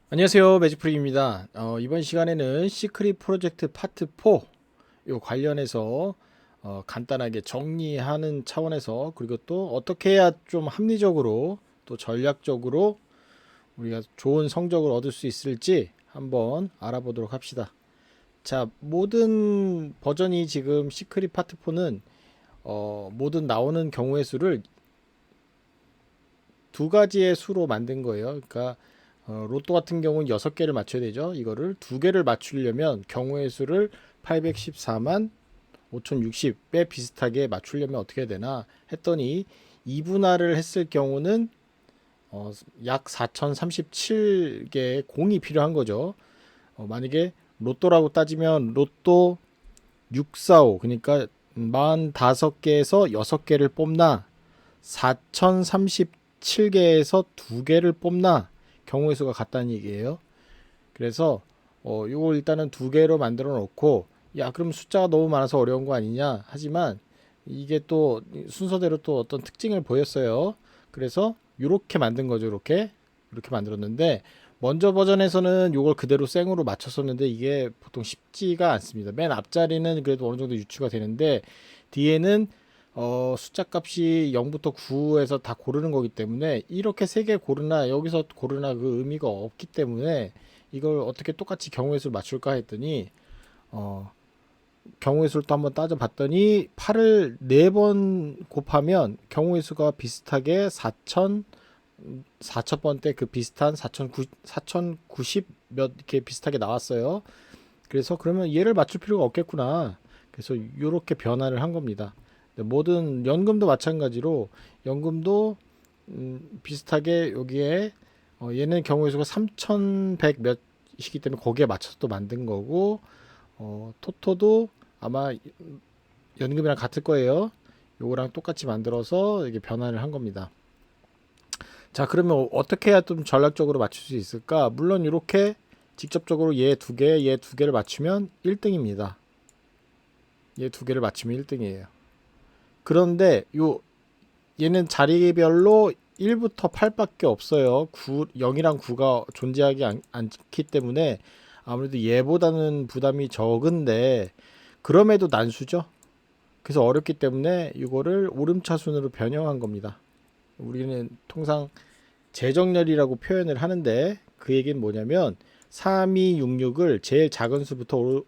안녕하세요, 매직프릭입니다. 이번 시간에는 시크릿 프로젝트 파트 4 요 관련해서 간단하게 정리하는 차원에서, 그리고 또 어떻게 해야 좀 합리적으로 또 전략적으로 우리가 좋은 성적을 얻을 수 있을지 한번 알아보도록 합시다. 자, 모든 버전이 지금 시크릿 파트 4는 모든 나오는 경우의 수를 두 가지의 수로 만든 거예요. 그러니까 로또 같은 경우는 6개를 맞춰야 되죠. 이거를 두 개를 맞추려면 경우의 수를 814만 5060배 비슷하게 맞추려면 어떻게 해야 되나 했더니, 이분할을 했을 경우는 약 4037개의 공이 필요한 거죠. 만약에 로또라고 따지면 로또 645, 그러니까 45개에서 6개를 뽑나 4037개에서 2개를 뽑나 경우의 수가 같다는 얘기예요. 그래서 요거 일단은 2개로 만들어 놓고, 야 그럼 숫자가 너무 많아서 어려운 거 아니냐 하지만, 이게 또 순서대로 또 어떤 특징을 보였어요. 그래서 요렇게 만든 거죠. 이렇게 만들었는데, 먼저 버전에서는 요걸 그대로 생으로 맞췄었는데 이게 보통 쉽지가 않습니다. 맨 앞자리는 그래도 어느 정도 유추가 되는데, 뒤에는 숫자 값이 0부터 9에서 다 고르는 거기 때문에 이렇게 세 개 고르나 여기서 고르나 그 의미가 없기 때문에, 이걸 어떻게 똑같이 경우의 수를 맞출까 했더니 어, 경우의 수를 또 한번 따져봤더니 8을 4번 곱하면 경우의 수가 비슷하게 4천 번대 그 비슷한 4090 몇 이렇게 비슷하게 나왔어요. 그래서 그러면 얘를 맞출 필요가 없겠구나. 그래서 이렇게 변화를 한 겁니다. 모든 연금도 마찬가지로, 연금도 비슷하게 여기에 얘는 경우의 수가 3100 몇이기 때문에 거기에 맞춰서 또 만든 거고, 토토도 아마 연금이랑 같을 거예요. 요거랑 똑같이 만들어서 이게 변화를 한 겁니다. 자, 그러면 어떻게 해야 좀 전략적으로 맞출 수 있을까? 물론 이렇게 직접적으로 얘 두 개, 얘 두 개를 맞추면 1등입니다. 얘 두 개를 맞추면 1등이에요. 그런데 얘는 자리별로 1부터 8밖에 없어요. 0이랑 9가 존재하지 않기 때문에 아무래도 얘보다는 부담이 적은데, 그럼에도 난수죠. 그래서 어렵기 때문에 이거를 오름차순으로 변형한 겁니다. 우리는 통상 재정렬이라고 표현을 하는데, 그 얘기는 뭐냐면 3266을 제일 작은 수부터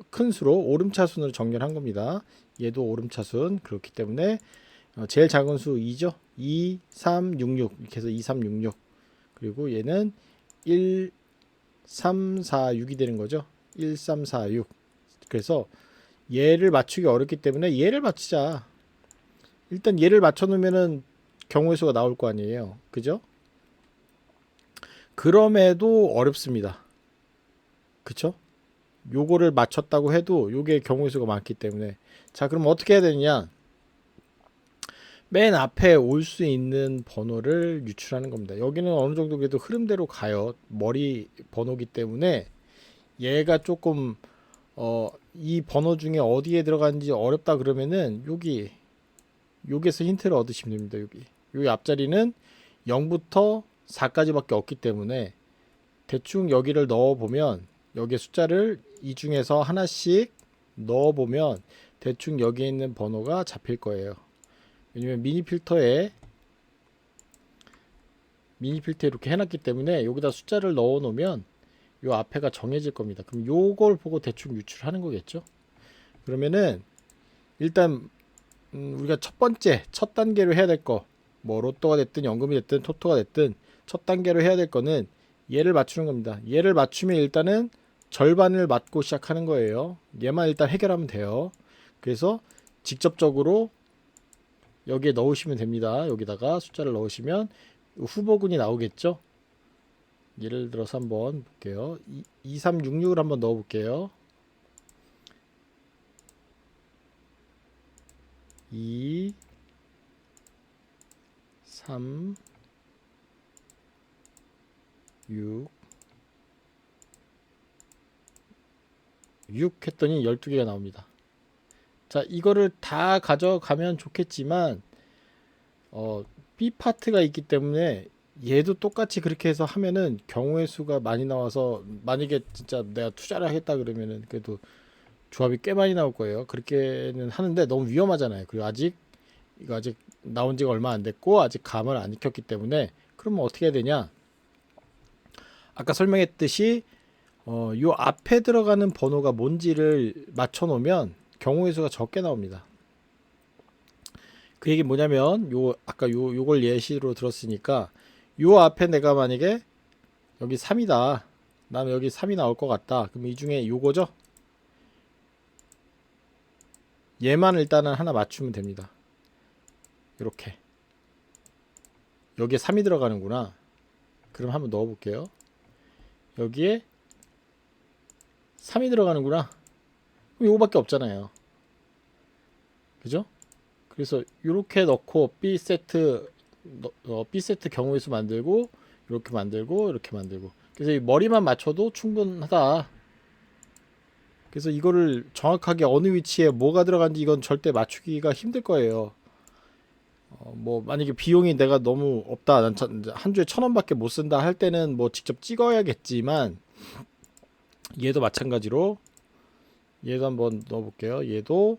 큰 수로 오름차순으로 정렬한 겁니다. 얘도 오름차순. 그렇기 때문에 제일 작은 수 2죠. 2, 3, 66 이렇게 해서 2, 3, 66. 그리고 얘는 1, 3, 4, 6이 되는 거죠. 1, 3, 4, 6. 그래서 얘를 맞추기 어렵기 때문에 얘를 맞추자. 일단 얘를 맞춰 놓으면은 경우의 수가 나올 거 아니에요. 그죠? 그럼에도 어렵습니다. 그쵸? 요거를 맞췄다고 해도 요게 경우의 수가 많기 때문에, 자 그럼 어떻게 해야 되느냐? 맨 앞에 올 수 있는 번호를 유출하는 겁니다. 여기는 어느 정도 그래도 흐름대로 가요. 머리 번호기 때문에 얘가 조금 이 번호 중에 어디에 들어가는지 어렵다 그러면은 여기에서 힌트를 얻으시면 됩니다. 여기 앞자리는 0부터 4까지밖에 없기 때문에 대충 여기를 넣어 보면, 여기에 숫자를 이 중에서 하나씩 넣어 보면 대충 여기에 있는 번호가 잡힐 거예요. 왜냐면 미니 필터에 이렇게 해놨기 때문에 여기다 숫자를 넣어 놓으면 요 앞에가 정해질 겁니다. 그럼 요걸 보고 대충 유출하는 거겠죠. 그러면은 일단 우리가 첫 단계로 해야 될 거, 뭐 로또가 됐든 연금이 됐든 토토가 됐든 첫 단계로 해야 될 거는 얘를 맞추는 겁니다. 얘를 맞추면 일단은 절반을 맞고 시작하는 거예요. 얘만 일단 해결하면 돼요. 그래서 직접적으로 여기에 넣으시면 됩니다. 여기다가 숫자를 넣으시면 후보군이 나오겠죠. 예를 들어서 한번 볼게요. 2366을 한번 넣어 볼게요. 2, 3, 6, 6 했더니 12개가 나옵니다. 자, 이거를 다 가져가면 좋겠지만 B 파트가 있기 때문에 얘도 똑같이 그렇게 해서 하면은 경우의 수가 많이 나와서, 만약에 진짜 내가 투자를 하겠다 그러면은 그래도 조합이 꽤 많이 나올 거예요. 그렇게는 하는데 너무 위험하잖아요. 그리고 이거 아직 나온 지가 얼마 안 됐고 아직 감을 안 익혔기 때문에, 그러면 어떻게 해야 되냐? 아까 설명했듯이 요 앞에 들어가는 번호가 뭔지를 맞춰 놓으면 경우의 수가 적게 나옵니다. 그 얘기 뭐냐면, 요걸 예시로 들었으니까, 요 앞에 내가 만약에 여기 3이다. 나는 여기 3이 나올 것 같다. 그럼 이 중에 요거죠? 얘만 일단은 하나 맞추면 됩니다. 이렇게. 여기에 3이 들어가는구나. 그럼 한번 넣어 볼게요. 여기에 3이 들어가는구나. 그럼 요거밖에 없잖아요. 그죠? 그래서 이렇게 넣고 B 세트 경우의 수 만들고, 이렇게 만들고, 이렇게 만들고. 그래서 이 머리만 맞춰도 충분하다. 그래서 이거를 정확하게 어느 위치에 뭐가 들어간지 이건 절대 맞추기가 힘들 거예요. 뭐 만약에 비용이 내가 너무 없다, 난 한 주에 1,000원밖에 못 쓴다 할 때는 뭐 직접 찍어야겠지만, 얘도 마찬가지로 얘도 한번 넣어볼게요. 얘도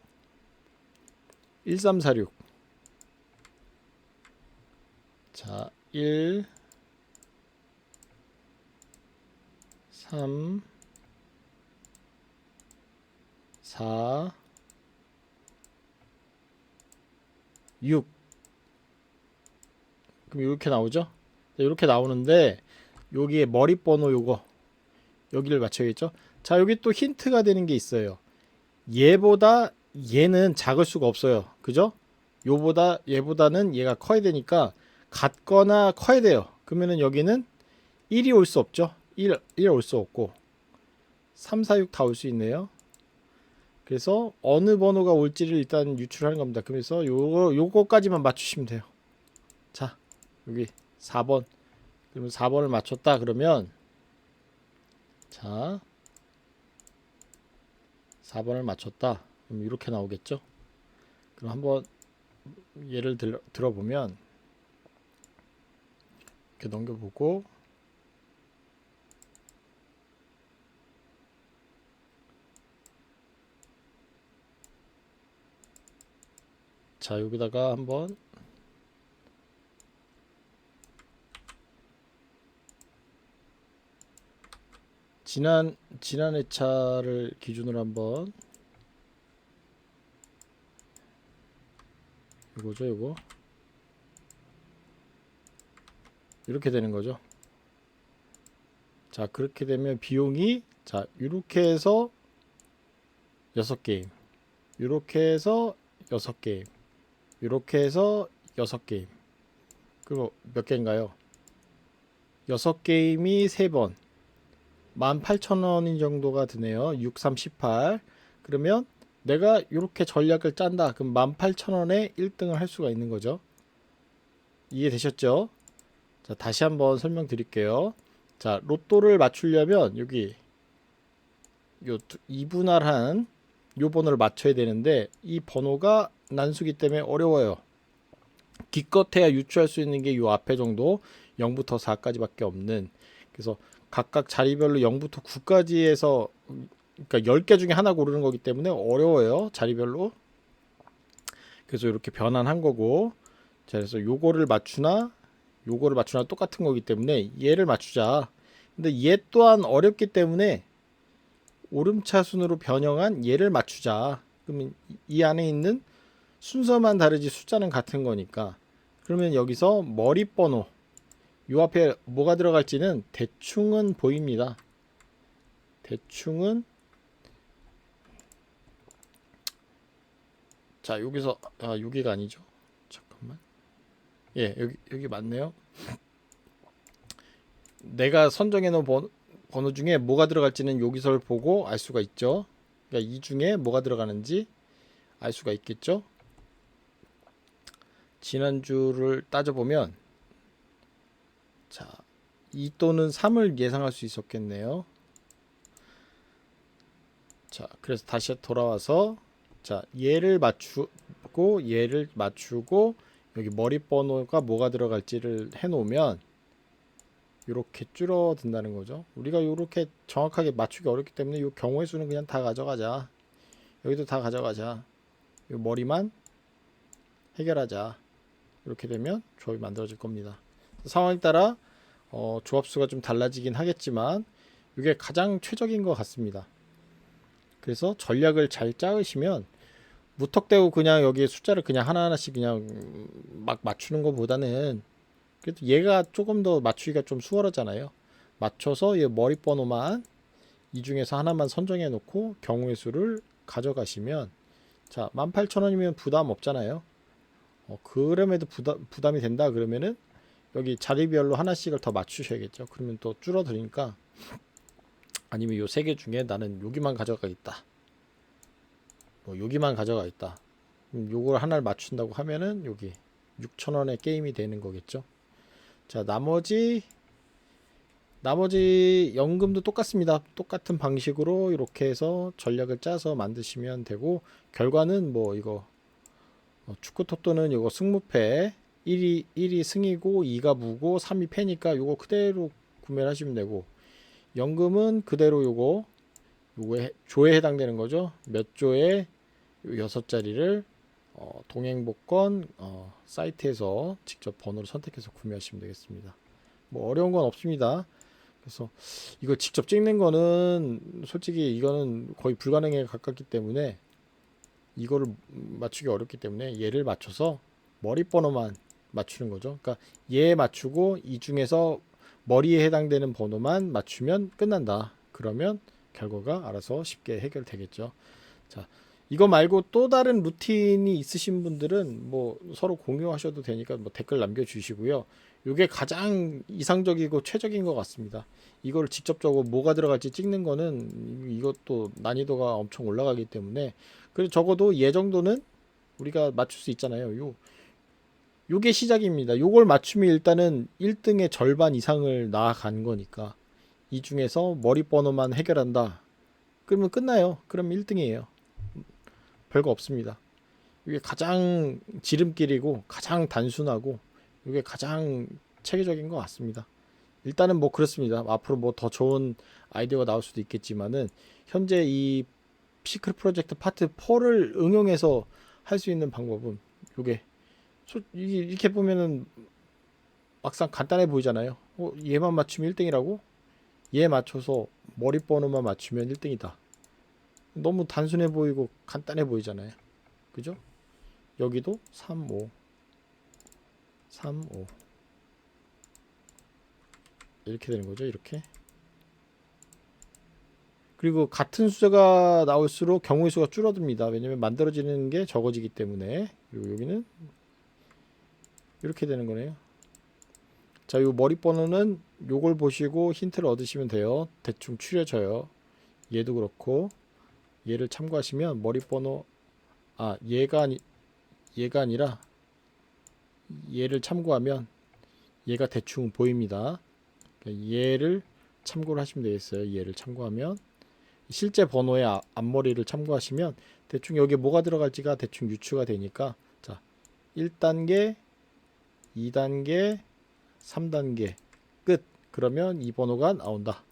1346. 자, 1 3 4 6. 그럼 이렇게 나오죠? 이렇게 나오는데, 여기에 머리 번호 요거, 여기를 맞춰야겠죠? 자, 여기 또 힌트가 되는 게 있어요. 얘보다 얘는 작을 수가 없어요. 그죠? 얘보다는 얘가 커야 되니까 같거나 커야 돼요. 그러면은 여기는 1이 올 수 없죠? 1 올 수 없고 3, 4, 6 다 올 수 있네요. 그래서 어느 번호가 올지를 일단 유출하는 겁니다. 그래서 요거까지만 맞추시면 돼요. 자, 여기 4번. 그러면 4번을 맞췄다 그러면, 자, 4번을 맞췄다. 그럼 이렇게 나오겠죠? 그럼 한번 예를 들어보면, 이렇게 넘겨보고, 자, 여기다가 한번 지난 회차를 기준으로 한번, 이거죠, 이거. 이렇게 되는 거죠. 자, 그렇게 되면 비용이, 자, 이렇게 해서 6게임, 이렇게 해서 6게임, 이렇게 해서 6게임. 그리고 몇 개인가요? 6게임이 3번. 18,000원인 정도가 드네요. 6, 3, 18. 그러면 내가 이렇게 전략을 짠다. 그럼 18,000원에 1등을 할 수가 있는 거죠. 이해되셨죠? 자, 다시 한번 설명드릴게요. 자, 로또를 맞추려면 여기 요 이분할한 요 번호를 맞춰야 되는데, 이 번호가 난수기 때문에 어려워요. 기껏해야 유추할 수 있는 게 요 앞에 정도, 0부터 4까지밖에 없는. 그래서 각각 자리별로 0부터 9까지 해서, 그러니까 10개 중에 하나 고르는 거기 때문에 어려워요, 자리별로. 그래서 이렇게 변환한 거고. 자, 그래서 요거를 맞추나 똑같은 거기 때문에 얘를 맞추자. 근데 얘 또한 어렵기 때문에 오름차순으로 변형한 얘를 맞추자. 그러면 이 안에 있는 순서만 다르지 숫자는 같은 거니까, 그러면 여기서 머리 번호, 요 앞에 뭐가 들어갈지는 대충은 보입니다. 대충은, 자, 여기서 여기가 아니죠. 잠깐만. 예, 여기 맞네요. 내가 선정해 놓은 번호 중에 뭐가 들어갈지는 여기서 보고 알 수가 있죠. 그러니까 이 중에 뭐가 들어가는지 알 수가 있겠죠. 지난주를 따져보면, 자, 2 또는 3을 예상할 수 있었겠네요. 자, 그래서 다시 돌아와서, 자, 얘를 맞추고 여기 머리 번호가 뭐가 들어갈지를 해놓으면, 이렇게 줄어든다는 거죠. 우리가 이렇게 정확하게 맞추기 어렵기 때문에 이 경우의 수는 그냥 다 가져가자. 여기도 다 가져가자. 이 머리만 해결하자. 이렇게 되면 조합이 만들어질 겁니다. 상황에 따라 조합수가 좀 달라지긴 하겠지만 이게 가장 최적인 것 같습니다. 그래서 전략을 잘 짜으시면 무턱대고 그냥 여기에 숫자를 그냥 하나하나씩 그냥 막 맞추는 것보다는 그래도 얘가 조금 더 맞추기가 좀 수월하잖아요. 맞춰서 얘 머리 번호만 이 중에서 하나만 선정해 놓고 경우의 수를 가져가시면 자 18,000원이면 부담 없잖아요. 그럼에도 부담이 된다 그러면은 여기 자리별로 하나씩을 더 맞추셔야겠죠. 그러면 또 줄어드니까 아니면 요 세 개 중에 나는 여기만 가져가겠다. 뭐 여기만 가져가겠다. 요걸 하나를 맞춘다고 하면은 여기 6,000원의 게임이 되는 거겠죠. 자, 나머지 연금도 똑같습니다. 똑같은 방식으로 이렇게 해서 전략을 짜서 만드시면 되고 결과는 뭐 이거 축구 토토는 이거 승무패 1이 승이고 2가 무고 3이 패니까 요거 그대로 구매를 하시면 되고 연금은 그대로 요거에 조에 해당되는 거죠. 몇 조에 6자리를 동행복권 사이트에서 직접 번호를 선택해서 구매하시면 되겠습니다. 뭐 어려운 건 없습니다. 그래서 이거 직접 찍는 거는 솔직히 이거는 거의 불가능에 가깝기 때문에 이거를 맞추기 어렵기 때문에 얘를 맞춰서 머리 번호만 맞추는 거죠. 그러니까 얘 맞추고 이 중에서 머리에 해당되는 번호만 맞추면 끝난다. 그러면 결과가 알아서 쉽게 해결되겠죠. 자, 이거 말고 또 다른 루틴이 있으신 분들은 뭐 서로 공유하셔도 되니까 뭐 댓글 남겨주시고요. 이게 가장 이상적이고 최적인 것 같습니다. 이걸 직접적으로 뭐가 들어갈지 찍는 거는 이것도 난이도가 엄청 올라가기 때문에 그래도 적어도 얘 정도는 우리가 맞출 수 있잖아요. 요게 시작입니다. 요걸 맞추면 일단은 1등의 절반 이상을 나아간 거니까 이 중에서 머리 번호만 해결한다. 그러면 끝나요. 그럼 1등이에요. 별거 없습니다. 이게 가장 지름길이고 가장 단순하고 이게 가장 체계적인 것 같습니다. 일단은 뭐 그렇습니다. 앞으로 뭐 더 좋은 아이디어가 나올 수도 있겠지만은 현재 이 시크릿 프로젝트 파트 4를 응용해서 할 수 있는 방법은 요게 이렇게 보면은 막상 간단해 보이잖아요. 얘만 맞추면 1등이라고? 얘 맞춰서 머리 번호만 맞추면 1등이다. 너무 단순해 보이고 간단해 보이잖아요. 그죠? 여기도 3, 5 3, 5 이렇게 되는 거죠. 이렇게. 그리고 같은 숫자가 나올수록 경우의 수가 줄어듭니다. 왜냐면 만들어지는 게 적어지기 때문에. 그리고 여기는 이렇게 되는 거네요. 자, 요 머리 번호는 요걸 보시고 힌트를 얻으시면 돼요. 대충 추려져요. 얘도 그렇고 얘를 참고하시면 머리 번호 얘가 아니라 얘를 참고하면 얘가 대충 보입니다. 얘를 참고를 하시면 되겠어요. 얘를 참고하면 실제 번호의 앞머리를 참고하시면 대충 여기에 뭐가 들어갈지가 대충 유추가 되니까 자 1단계 2단계 3단계 끝. 그러면 이 번호가 나온다.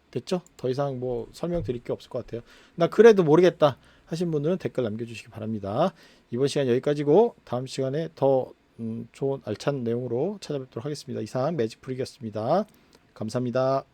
됐죠? 더 이상 뭐 설명드릴 게 없을 것 같아요. 나 그래도 모르겠다 하신 분들은 댓글 남겨주시기 바랍니다. 이번 시간 여기까지고 다음 시간에 더 좋은 알찬 내용으로 찾아뵙도록 하겠습니다. 이상 매직프릭이었습니다. 감사합니다.